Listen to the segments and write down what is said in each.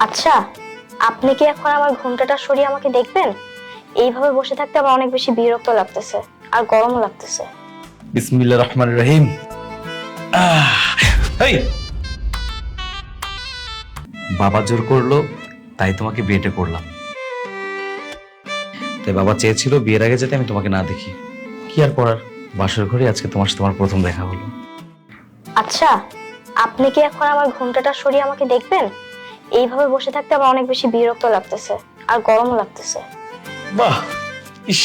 আচ্ছা, আপনি কি এখন আমার ঘোমটাটা সরিয়ে আমাকে দেখবেন? এইভাবে বসে থাকতে আমার অনেক বেশি বিরক্ত লাগতেছে আর গরমও লাগতেছে। বিসমিল্লাহির রহমানির রহিম। এই বাবা জোর করলো তাই তোমাকে বিয়েটা করলাম। তাই বাবা চেয়েছিল বিয়ের আগে যাতে আমি তোমাকে না দেখি। কি আর করার, বাসর ঘরে আজকে তোমার সাথে আমার প্রথম দেখা হলো। আচ্ছা, আপনি কি এখন আমার ঘোমটাটা সরিয়ে আমাকে দেখবেন? এইভাবে বসে থাকতে আমার অনেক বেশি বিরক্ত লাগতেছে আর গরমও লাগতেছে। বাহ, ইস,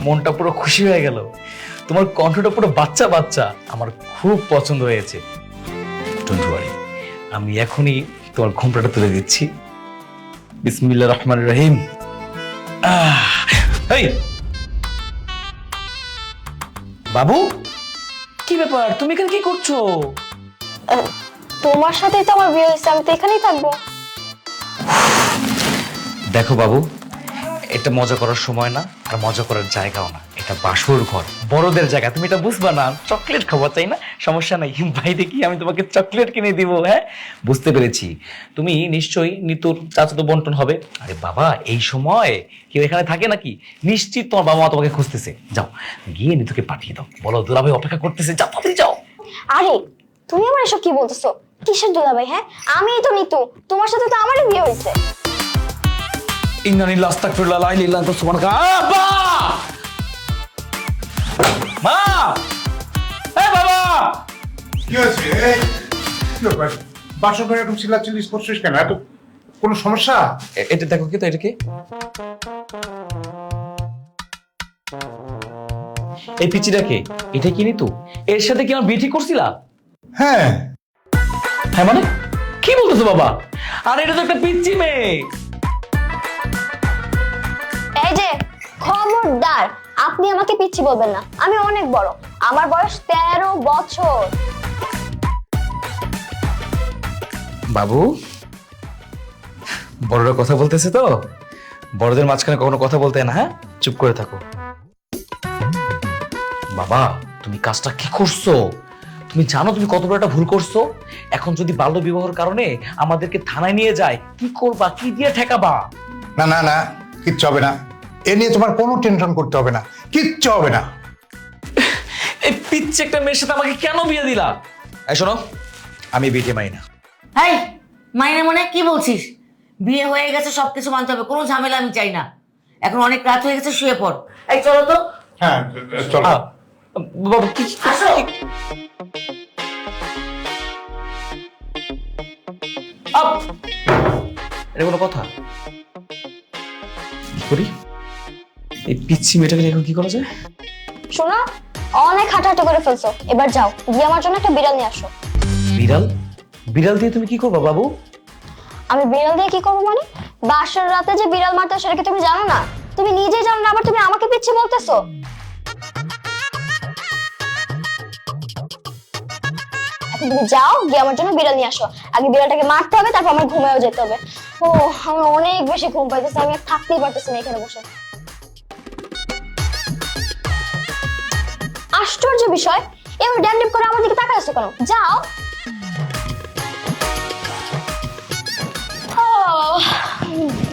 মনটা পুরো খুশি হয়ে গেল। তোমার কণ্ঠটা পুরো বাচ্চা বাচ্চা, আমার খুব পছন্দ হয়েছে। ডোন্ট ওয়ারি, আমি এখনই তোমার ঘোমটাটা তুলে দিচ্ছি। বিসমিল্লাহির রহমানির রহিম। এই বাবু, কি ব্যাপার, তুমি এখানে কি করছো? তোমার সাথেই তো আমার বিয়ে হয়েছে, আমি তো এখানেই থাকবো। দেখো বাবু, এটা মজা করার সময় না আর মজা করার জায়গাও না, এটা বাসর ঘর, বড়দের জায়গা। তুমি এটা বুঝবা না। চকলেট খাবো তাই না? সমস্যা নাই, বাইরে কি আমি তোমাকে চকলেট কিনে দিব? হ্যাঁ, বুঝতে পেরেছি। তুমি নিশ্চয়ই নিতুর চাচাতো বন্টন হবে। আরে বাবা, এই সময় কেউ এখানে থাকে নাকি? নিশ্চিত তোমার বাবা মা তোমাকে খুঁজতেছে। যাও গিয়ে নিতুকে পাঠিয়ে দাও, বলো দুলাভাই অপেক্ষা করতেছে, যাও তাড়াতাড়ি যাও। আরে তুমি আমার এসব কি বলতেছো? কিসের দুলাভাই? হ্যাঁ, আমিই তো নিতু, তোমার সাথে তো আমারই বিয়ে হয়েছে। ইন্নানি আস্তাগফিরুল্লাহ লা ইলাহা ইল্লাল্লাহ সুবহানাকা। আব্বা! মা! এ বাবা! কি হয়েছে? এই, কি ব্যাপার? বাসর ঘরে এরকম চিল্লাচিল্লি করছিস কেন? এত কোনো সমস্যা? এটা দেখো কি তো, এটা কি? এই পিচিটা কে? এটা কি নিতু? এর সাথে কি আমার বিয়ে ঠিক করছিলা? হ্যাঁ। হ্যাঁ মানে কি বলতেছো বাবা? আর এটা তো একটা পিচ্চি মেয়ে। এই যে খবরদার, আপনি আমাকে পিচ্ছি বলবেন না। আমি অনেক বড়, আমার বয়স 13 বছর। বাবু, বড়রা কথা বলতেছে তো, বড়দের মাঝখানে কখনো কথা বলতে না। হ্যাঁ, চুপ করে থাকো। বাবা, তুমি কাজটা কি করছো? তুমি জানো তুমি কত বড় একটা ভুল করছো? এখন যদি বাল্য বিবাহের কারণে আমাদেরকে থানায় নিয়ে যায়, কি করবা? কি দিয়ে ঠেকাবা? না না না, কিচ্ছু হবে না। এ নিয়ে তোমার কোনো টেনশন করতে হবে না, কিচ্ছু হবে না। এই পিচ্ছি একটা মেয়ের সাথে আমাকে কেন বিয়ে দিলা? এই শোনো, আমি বিয়ে মানি না। এই মাইনে মনে কি বলছিস? বিয়ে হয়ে গেছে, সবকিছু মানতে হবে, কোনো ঝামেলা আমি চাই না। এখন অনেক রাত হয়ে গেছে, শুয়ে পড়। এই চলো তো। হ্যাঁ চলো। বাবা কি আসো। এটা কোনো কথা? কি করি? এই পিচ্ছি মেয়েটাকে এখন কি করা যায়? শোনো, অনেক হাঁটাহাঁটি করে ফেলছো, এবার যাও গিয়ে আমার জন্য একটা বিড়াল নিয়ে আসো। বিড়াল? বিড়াল দিয়ে তুমি কি করবা বাবু? আমি বিড়াল দিয়ে কি করবো মানে? বাসার রাতে যে বিড়াল মারতে হয় সেটা কি তুমি জানো না? তুমি নিজেই জানো না, আবার তুমি আমাকে পিচ্ছি বলতেছো। এখন তুমি যাও গিয়ে আমার জন্য বিড়াল নিয়ে আসো। আগে বিড়ালটাকে মারতে হবে, তারপর আমার ঘুমায়ও যেতে হবে। ও, আমার অনেক বেশি ঘুম পাইতেছে, আমি আর থাকতেই পারতেছি না এখানে বসে। আশ্চর্য বিষয়, এবার ড্যাম ড্যাম করে আমার দিকে তাকায় আছো কেন? যাও।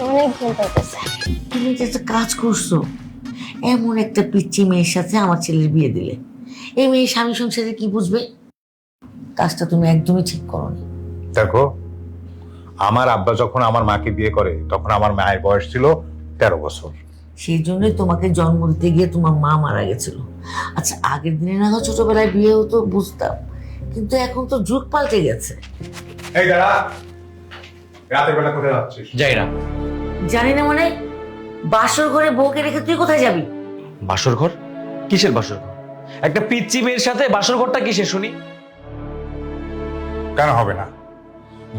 অনেক ঘুম পাইতেছে। তুমি যে একটা কাজ করছো, এমন একটা পিচ্চি মেয়ের সাথে আমার ছেলের বিয়ে দিলে, এই মেয়ে স্বামী সংসারে কি বুঝবে? কাজটা তুমি একদমই ঠিক করোনি। দেখো, আমার আব্বা যখন আমার মাকে বিয়ে করে তখন আমার মায়ের বয়স ছিল 13 বছর। সেই জন্যই তোমাকে জন্ম দিতে গিয়ে তোমার মা মারা গেছিল। আচ্ছা, আগের দিনে না হয় ছোটবেলায় বিয়ে হতো বুঝতাম, কিন্তু এখন তো যুগ পাল্টে গেছে। এই দাঁড়া, রাতের বেলা কোথায় যাচ্ছিস? যাই না। জানি না মানে, বাসর ঘরে বউকে রেখে তুই কোথায় যাবি? বাসর ঘর? কিসের বাসর ঘর? একটা পিচ্চি মেয়ের সাথে বাসর ঘরটা কিসের শুনি? কেন হবে না?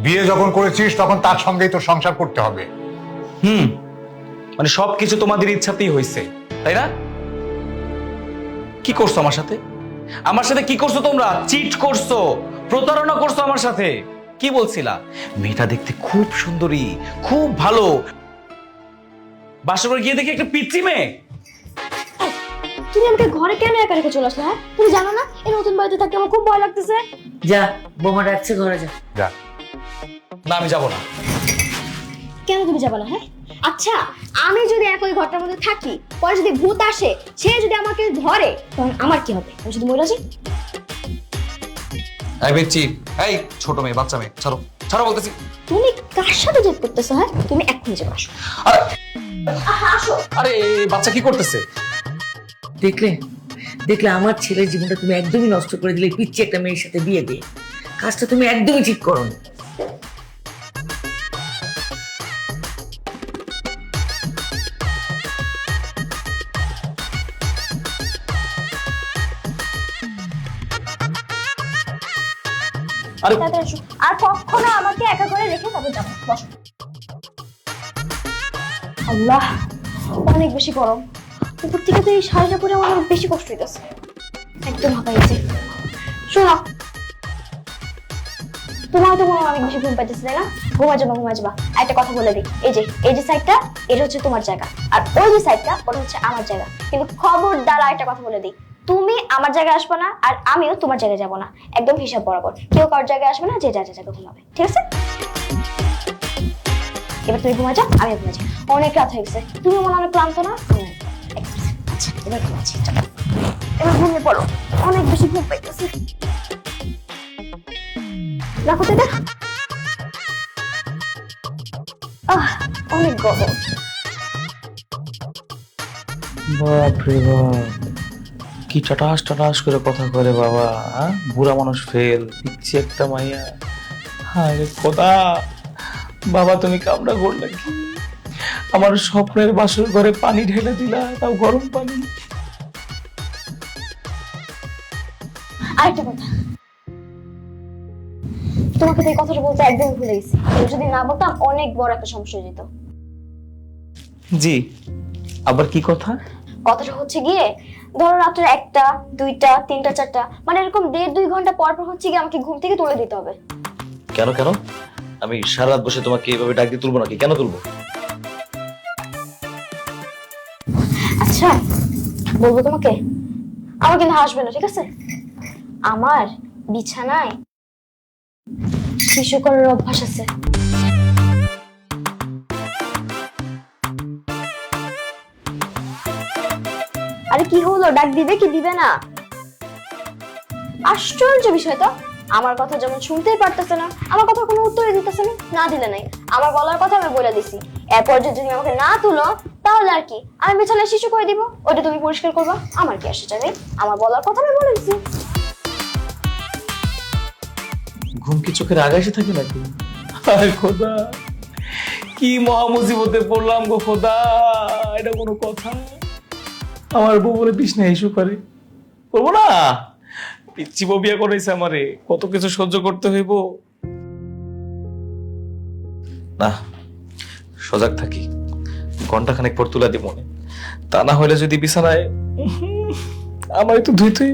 বিয়ে যখন করেছিস তখন তার সঙ্গেই তো সংসার করতে হবে। মানে সবকিছু তোমাদের ইচ্ছাতেই হয়েছে, তাই না? কি করছো আমার সাথে? আমার সাথে কি করছো তোমরা? চিট করছো, প্রতারণা করছো আমার সাথে। কি বলছিলা? মেয়েটা দেখতে খুব সুন্দরী, খুব ভালো। বাসর ঘরে গিয়ে দেখি একটা পিচ্চি মেয়ে। তুমি আমাকে ঘরে কেন একা রেখে চলে আসলে? হ্যাঁ, তুমি জানো না এই নতুন বাড়িতে থাকতে আমার খুব ভয় লাগতেছে। যা, বৌমা ডাকছে, ঘরে যা। যা। না, আমি যাবো না। কেন তুমি যাবে না? হ্যাঁ, আচ্ছা আমি যদি একই ঘরটার মধ্যে থাকি, পরে যদি ভূত আসে, সে যদি আমাকে ধরে, তখন আমার কি হবে? আমি যদি মরে যাই? এই বেচি, এই ছোট মেয়ে, বাচ্চা মেয়ে, ছাড়ো ছাড়ো বলতেছি। তুমি কার সাথে জেদ করতেছো? হ্যাঁ, তুমি এক্ষুনি যাবে, আসো। আরে আসো। আরে এই বাচ্চা কি করতেছে? দেখলে দেখলে আমার ছেলের জীবনটা তুমি একদমই নষ্ট করে দিলে পিচ্ছি একটা মেয়ের সাথে বিয়ে দিয়ে। কাজটা তুমি একদমই ঠিক করো নি। আরে তাড়াতাড়ি আসো। আর কখনো আমাকে একা করে রেখে তবে যাবো, বসো। আল্লাহ, অনেক বেশি গরম। উপর থেকে তো এই শাড়িটা পরে আমার অনেক বেশি কষ্ট হইতেছে, একদম হাঁপাইছে। শোনো, তোমার তো কোনো অনেক বেশি ঘুম পাইতেছে, তাই না? ঘুমা যাবা। একটা কথা বলে দিই, এই যে সাইডটা, এটা হচ্ছে তোমার জায়গা, আর ওই যে সাইডটা, ওটা হচ্ছে আমার জায়গা। কিন্তু খবরদার একটা কথা বলে দিই, তুমি আমার জায়গায় আসবে না, আর আমিও তোমার জায়গায় যাবো না। একদম হিসাব বরাবর, কেউ কারোর জায়গায় আসবে না, যে যার জায়গায় ঘুমাবে, ঠিক আছে? এবার তুমি ঘুমা যাও, আমি ঘুমা যাই। অনেক রাত হয়ে গেছে, তুমি মনে অনেক ক্লান্ত না? আচ্ছা, এবার ঘুমাচ্ছি, চলো এবার ঘুমিয়ে পড়ো, অনেক বেশি ঘুম পাইতেছে। রাখো তো এটা। অনেক গরম। বাপরে বাপ, কি টাটাস করে কথা করে বাবা। হ্যাঁ, বুড়া মানুষ ফেল, দিচ্ছি একটা মাইয়া। হ্যাঁ রে খোদা, বাবা তুমি কামড়া করলে কি? আমার স্বপ্নের বাসর ঘরে পানি ঢেলে দিলা, তাও গরম পানি। আরেকটা কথা, তোমাকে তো এই কথাটা বলতে একদম ভুলে গেছি। যদি না বলতাম অনেক বড় একটা সমস্যা হয়ে যেত। জি, আবার কি কথা? কথাটা হচ্ছে গিয়ে, ধরো রাত্রে 1টা, 2টা, 3টা, 4টা, মানে এরকম 1.5-2 ঘন্টা পর পর হচ্ছে গিয়ে আমাকে ঘুম থেকে তুলে দিতে হবে। কেন কেন? আমি সারা রাত বসে তোমাকে এইভাবে ডাক দিয়ে তুলবো নাকি? কেন তুলবো? আচ্ছা বলবো তোমাকে, আমার কিন্তু হাসবে না, ঠিক আছে? আমার বিছানায় শিশু করার অভ্যাস আছে। আরে কি হলো, ডাক দিবে কি দিবে না? আশ্চর্য বিষয় তো, আমার কথা যেমন শুনতেই পারতেছে না, আমার কথা কোনো উত্তরই দিতেছে না। না দিলে নাই, আমার বলার কথা আমি বলে দিছি। এরপর যদি তুমি আমাকে না তুলো, তাহলে আর কি, আমি বিছানায় শিশু করে দিব, ওটা তুমি পরিষ্কার করবা, আমার কি আসে যাবে? আমার বলার কথা আমি বলে দিছি। ঘুম কি চোখের আগে এসে থাকে নাকি? হায় খোদা, কি মহা মুসিবতে পড়লাম গো খোদা। এটা কোনো কথা? আমার বউ বলে বিছনায় ইস্যু করে, করবো না? পিচ্ছি বউ বিয়ে করেছে আমারে, কত কিছু সহ্য করতে হইব। না, সজাগ থাকি, ঘন্টাখানেক পর তুলা দিব মনে। তা না হইলে যদি বিছানায় আমার একটু ধুইতে